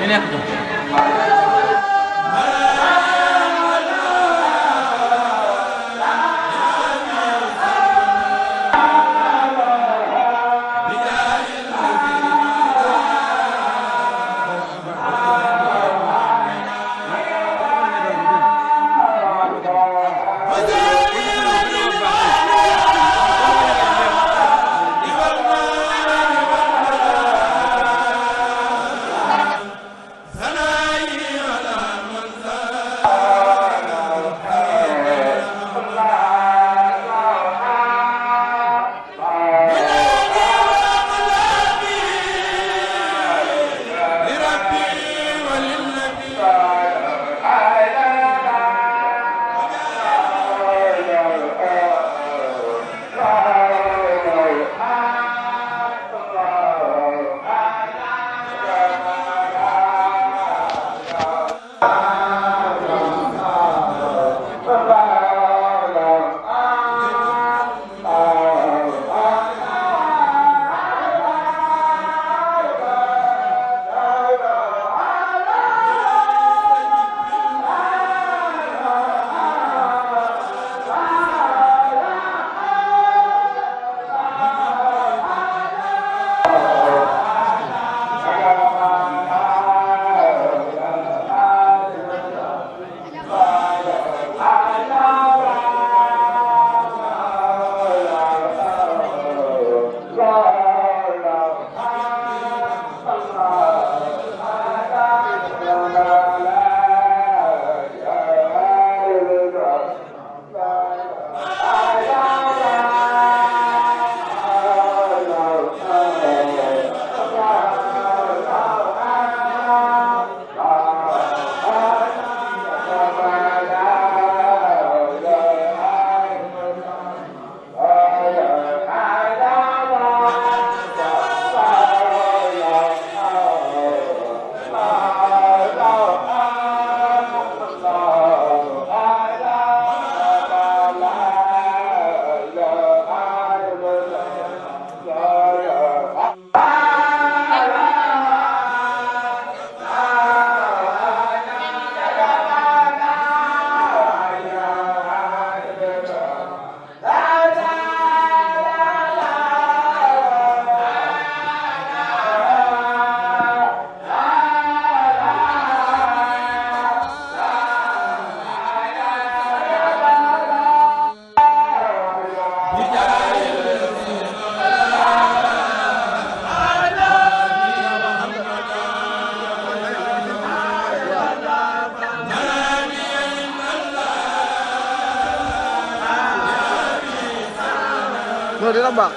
ñu nekk ko. Nó đến lắm bạn.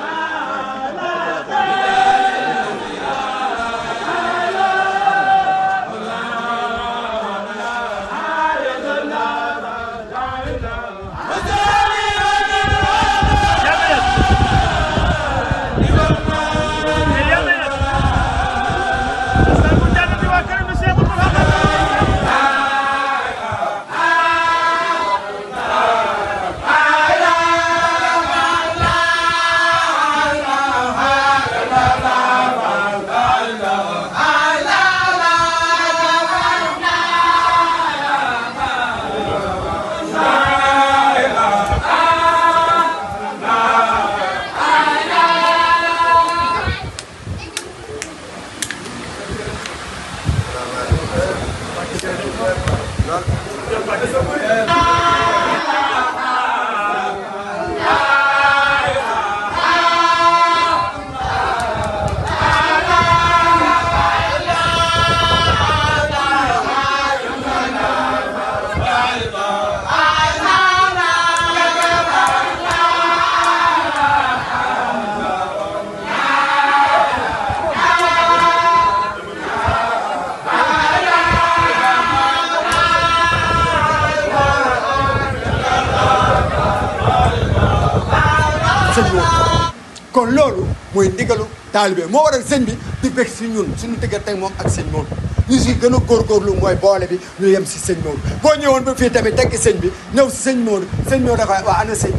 kon loolu mooy ndigalu taalibe moo waral sëñ bi di bég si ñun suñu diggante moom ak sëñ Maodo ñu si gën a góorgóorlu mooy boole bi ñu yem si sëñ Maodo boo ñëwoon ba fii tamit tekki sëñ bi ñëw si sëñ Maodo da koy waa ana sëñ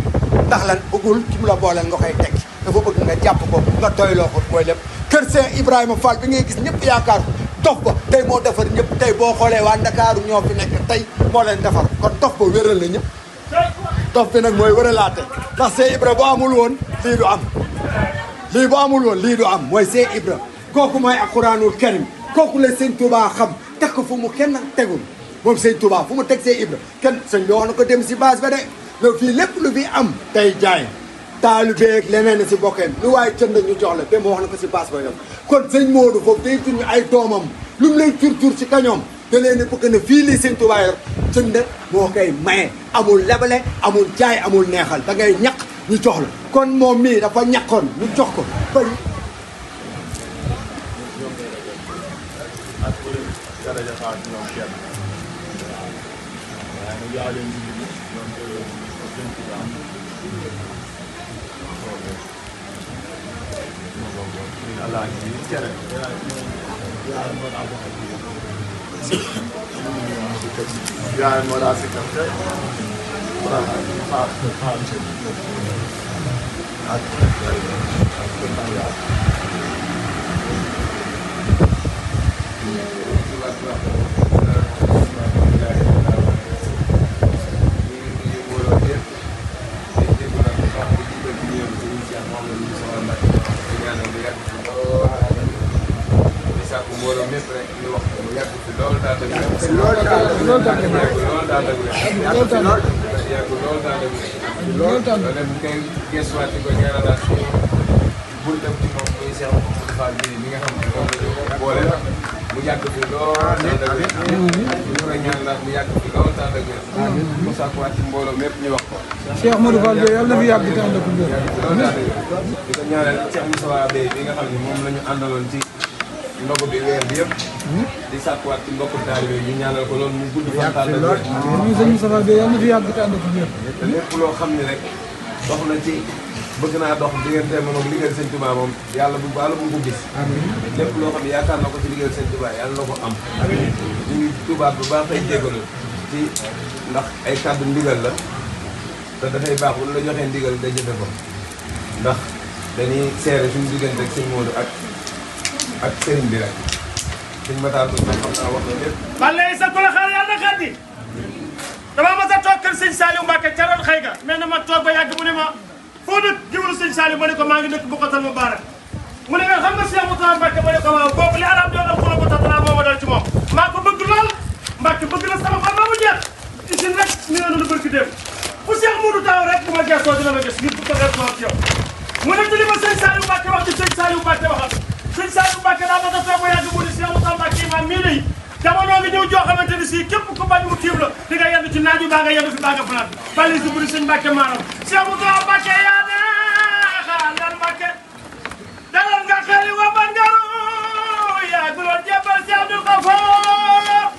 ndax lan bëggul ki mu la booleel nga koy tekki dafa bëgg nga jàpp ko nga doyloo ko mooy lépp kër Cheikh Ibrahima Fall bi ngay gis ñëpp yaakaar ko dof ba tey moo defar ñëpp tey boo xoolee waa Ndakaaru ñoo fi nekk tey moo leen defar kon dof ba wéral na ñëpp dof bi nag mooy wéralaate ndax Cheikh Ibra bu amul woon lii du am lii bu amul woon lii du am mooy Cheikh Ibra kooku mooy alxuraanul karim kooku la sëñ Touba xam teg ko fu mu kenn tegul moom sëñ Touba fu mu teg Cheikh Ibra kenn sëñ bi wax na ko dem si base ba de loolu fii lépp lu fi am tey jaay taalibeeg leneen si bokkeen lu waaye jënd ñu jox la te mu wax na ko si base ba yow kon sëñ Modou foofu day tudd ay doomam lu mu lay tur si kañoom da leen bëgg na fii lii sëñ Touba yor jënd moo koy maye amul lebale amul jaay amul neexal da ngay ñaq ñu jox la kon moom mii dafa ñaqoon ñu jox ko bari yaay moo daa si kam tey mbooloo mépp rek ñu wax ko mu yàgg fi loolu daal dëgg loolu daal dëgg loolu daal dëgg loolu daal dëgg bu koy gëstuwaat di ko ñaanalaat buntam ci moom muy Cheikh Mouhamadou Fall bi mi nga xam ne moom la boole mu yàgg fi loolu daal dëgg ñu koy ñaanalaat mu yàgg fi loolu daal dëgg mu sàkkuwaat ci mbooloo mépp ñu wax ko Cheikh Modou Fall bi yàlla na fi yàgg te ànd ak wér loolu daal dëgg di ko ñaanal Cheikh Moussa Bey bi nga xam ne moom la ñu àndaloon ci ndogu bi weer bi yëpp di sàkkuwaat ci mbokku taalibe ñu ñaanal ko loolu mu gudd fan tànn ak muy sëñ Moustapha Bey yàlla na fi yàgg te ànd ak wér te lépp loo xam ne rek dox na ci bëgg naa dox diggante moom ak liggéeyal sëñ Touba moom yàlla bu baax la bu ko gis lépp loo xam ne yaakaar na ko ci liggéeyal sëñ Touba yàlla na ko am ñu ngi Touba bu baax tey jégalu ci ndax ay kàddu ndigal la te dafay baax bu la joxee ndigal nga jëfe ko ndax dañuy seere suñu diggante ak sëñ Modou ak sëriñ bi rek sëñ Matar ko xam naa wax na lépp man lay sa kola xaar yàlla na xaddi dama mas a toog kër sëñ Saliou Mbacke ca roon xëy ga mais na ma toog ba yàgg mu ne ma foo dëkk jiwlu sëñ Saliou ma ne ko maa ngi dëkk Bokkatal Mubarak mu ne nga xam nga Cheikh Moussa Mbacke ma ne ko waaw boobu li arab doon am xula ko tatala moo ma dal ci moom maa ko bëgg lool Mbacke bëgg na sama xol ba mu jeex isin rek ñu ne lu barki dem fu Cheikh Modou taw rek bu ma gëstoo dina ma gis ngir bu ko gëstoo ci yow mu ne ci li ma sëñ Saliou Mbacke wax ci sëñ Saliou Mbacke waxal sëñ Saliou Mbacke daa ma toog ba yàgg mu ne Cheikh Moussa Mbacke imam mii lay jamono ngi ñëw joo xamante ni si képp ku bañ mu tiim la di nga yendu ci naaju baa nga yendu fi baa nga fanaan bali si buri sëñ Mbacke maanaam Cheikh Moussa Mbacke yaa neexal ndar Mbacke dalal nga xeli wa ban ngaru yaa guloon jébbal si Abdul Xafoor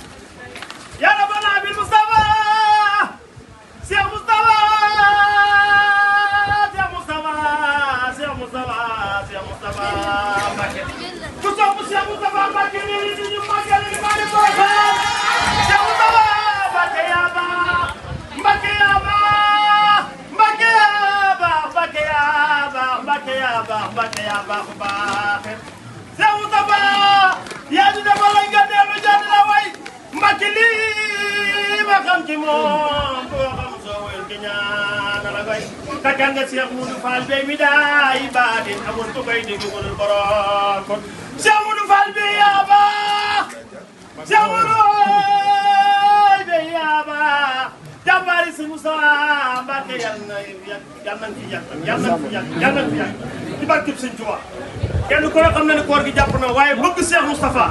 yaa rabbana bil Mustafa Cheikh Moustapha Cheikh Moustapha Cheikh Moustapha Cheikh Moustapha Mbacke ku sopp Cheikh Moustapha Mbacke nii di ñu màggal li ma di booba Cheikh Moustapha Mbacke yaa baax Mbacke yaa baax Mbacke yaa baax Mbacke yaa baax Mbacke yaa baax Mbacke yaa baax baaxe Cheikh Moustapha yaa di defal la nga dellu jàdd la way Mbacke lii ma xam ci moom boo xam soo wér gi ñaana la koy takkan nga Cheikh Modou Fall Bey mi daay baatin amul ku koy dégg ko dul borom kon Cheikh Modou Fall Bey yaa baax Cheikh Modou Bey yaa baax jàmbaari si Moussa Mbacke yàlla na fi yàgg ci barkeb Sëñ Tuubaa kenn ko xam na ne koor gi jàpp na waaye bëgg Cheikh Moustapha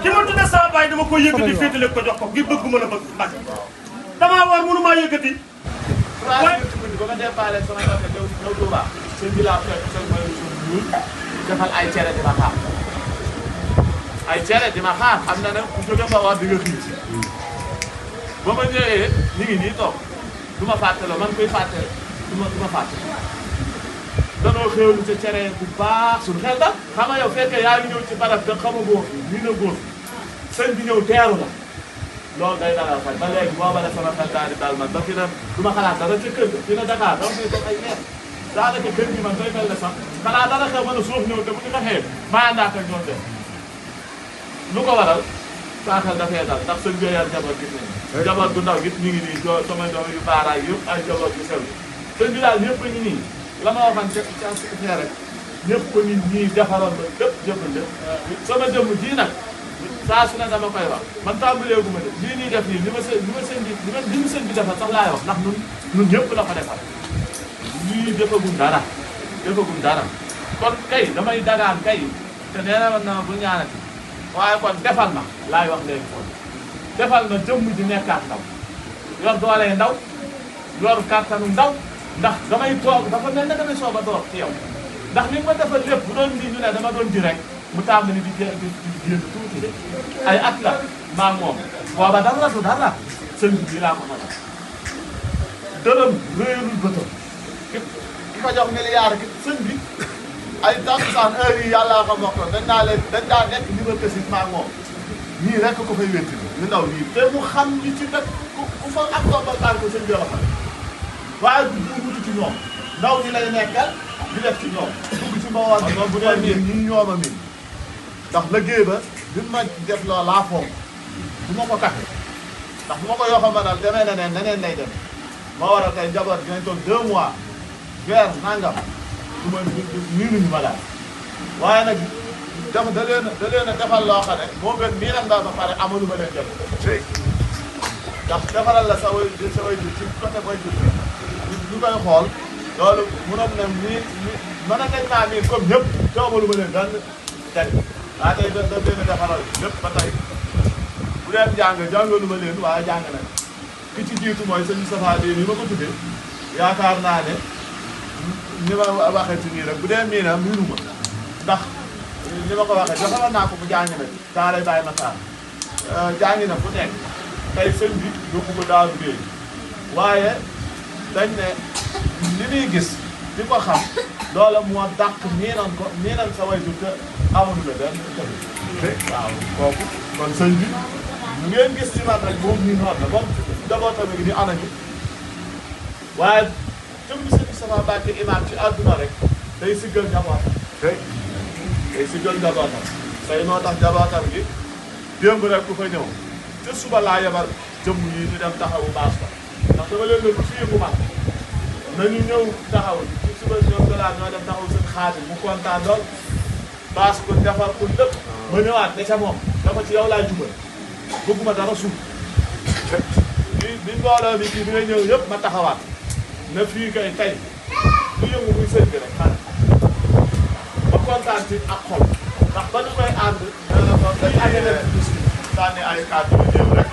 ki ma tudde sama baay dama ko yëkkati féetale ko jox ko ngir bëgg mën a bëgg Mbacke damaa war mënu maa yëkkati waaye ba nga déparé sama kër ñëw Touba sëñ bi laa fekk sëñ mooy ñuul defal ay cere di ma xaar ay cere di ma xaar xam na ne ku jóge fa wax di nga xiif ba ma ñëwee ñu ngi nii toog du ma fàttaloo man koy fàttale du ma fàttali danoo xéewlu ca cere bu baax suñu xel da xam nga yow fekkee yaa ngi ñëw ci barab da xama góor ñu ne góor sëñ bi ñëw teeru la loolu day dalal xel ba léegi booba la sama xel daal di dal man ba fi na du ma xalaat dara ca kër ga fi na Dakar dama fay def ay neex daanaka kër gi man day mel ne sax xanaa dara xew mën a suuf ñëw te bu ñu ko xëyee maa àndaat ak ñoom def lu ko waral saaxal dafay dal ndax sëñ bi yar jabar gis nañu jabar gu ndaw gis ñu ngi nii sama doom yu baaraay yëpp ay jabar yu sew sëñ bi daal ñëpp a ngi nii la ma waxoon ci rek ñëpp ko nit ñii defaroon ba lépp jëfande sama jëmm ji nag saa su ne dama koy wax man tàmbaleegu ma de lii nii def nii li ma sëñ bi defal sax laay wax ndax ñun ñëpp la ko defal lii defagum dara kon kay damay dagaan kay te nee na ma bu ñaanati waaye kon defal ma laay wax léegi kon defal ma jëmm ji nekkaat ndaw yor doole ndaw yor kàttanu ndaw ndax damay toog dafa mel ne damay soog a door ci yow ndax li ma defal lépp bu doon di ñu ne dama doon di rek mu tàmbali di génn tuuti de ay at la maa moom booba dara du dara sëñ bi laa ko mën a dërëm réerul bëtam ki ko jox milliard ki sëñ bi ay takkusaan heure yi yàllaa ko mokk dañ daa nekk liberté si maa moom ñii rek ko fay wétti ñu ndaw nii te mu xam li ci nag ku fa ak tombal tànk ko sëñ bi la xam waaye du wuti ci ñoom ndaw ñi lay nekkal di def ci ñoom dugg ci mbawoon bi bu dee miin ñii ñooma miin ndax liggéey ba bi ma def loo laa foog du ma ko kaxe ndax bu ma ko yoo xam daal demee neneen lay dem moo waral tey njaboot dinañ toog 2 mois weer nangam du ma miinuñu ma daal waaye nag def da leen a defal loo xam ne moo gën miinam nga ba pare amalu ma leen def ndax defaral la sa way ci côté way jur ñu koy xool loolu mënoon na mën a nañ maa miin comme ñëpp te amalu ma leen daan teg waaye tey da leen a defaral lépp ba tey bu dee jàngalu ma leen waaye jàng nañ ki ci jiitu mooy sëñ Safa bi ni ma ko tuddee yaakaar naa ne ni ma waxee ci nii rek bu dee miinam miinu ma ndax ni ma ko waxee joxoon naa ko bu jàng na daa lay bàyyi ma saar jàngi na fu nekk tey sëñ bi yóbbu ko Daaru Géej waaye dañ ne li muy gis di ko xam loola moo dàq miinan sa way jur te amul la benn tamit waaw kooku kon sëñ bi mu ngeen gis ci man rek moom nii noonu la moom njabootam gi di anañu waaye jëm bi sëñ Safa Mbàkke imaam ci àdduna rek day siggal njabootam day siggal njabootam tey moo tax njabootam gi démb rek ku fa ñëw te suba laa yebal jëmm yi ñu dem taxawu baas ko ndax dama leen ne fii mu mag nañu ñëw taxaw ci suba ñoom galaat ñoo dem taxaw seen xaadim mu kontaan lool baas ko defar ko lépp ma ñëwaat ne ca moom dafa ci yow laa jubal bëgguma dara suuf bi mbooloo bi kii bi ngay ñëw yëpp ma taxawaat na fii kay tey lu yëngu muy sëñ bi rek xanaa ba kontaan ci ak xol ndax ba ñu koy ànd dana ko dañ àggale bis sànni ay kàddu yu néew rek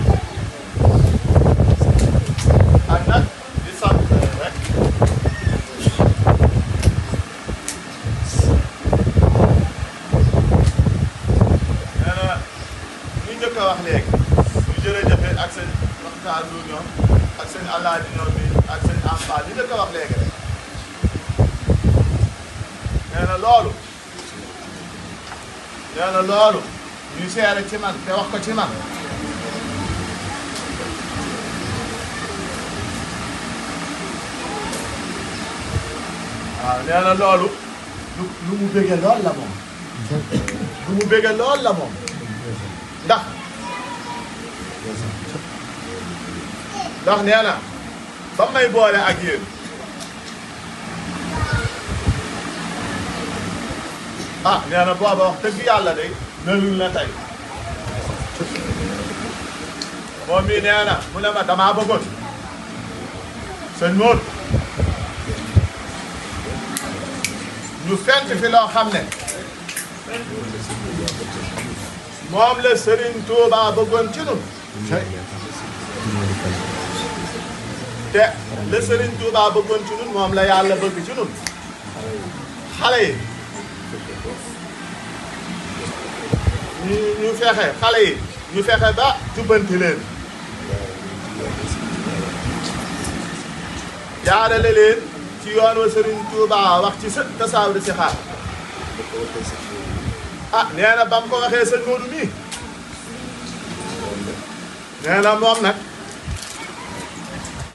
ak nag di sant rek nee na ñu njëkk a wax léegi ñu jërëjëfe ak seen waxtaan lu ñoom ak seen alaaji ñoom bi ak seen amba ñu njëkk a wax léegi rek nee na loolu ñu seere ci man te wax ko ci man waaw nee na loolu lu mu bëgge lool la moom lu mu bëgge lool la moom ndax nee na ba may boole ak yéen nee na booba wax dëgg yàlla de melul na tey moom mii nee na mu ne ma damaa bëggoon sëñ Modou ñu fent fi loo xam ne moom la Serigne Touba bëggoon ci ñun te la Serigne Touba bëggoon ci ñun moom la yàlla bëgg ci ñun xale yi ñu fexe xale yi ñu fexe ba jubbanti leen jaarale leen ci yoon wa Serigne Touba wax ci tasawur si xaar nee na ba mu ko waxee sëñ Modou mii nee na moom nag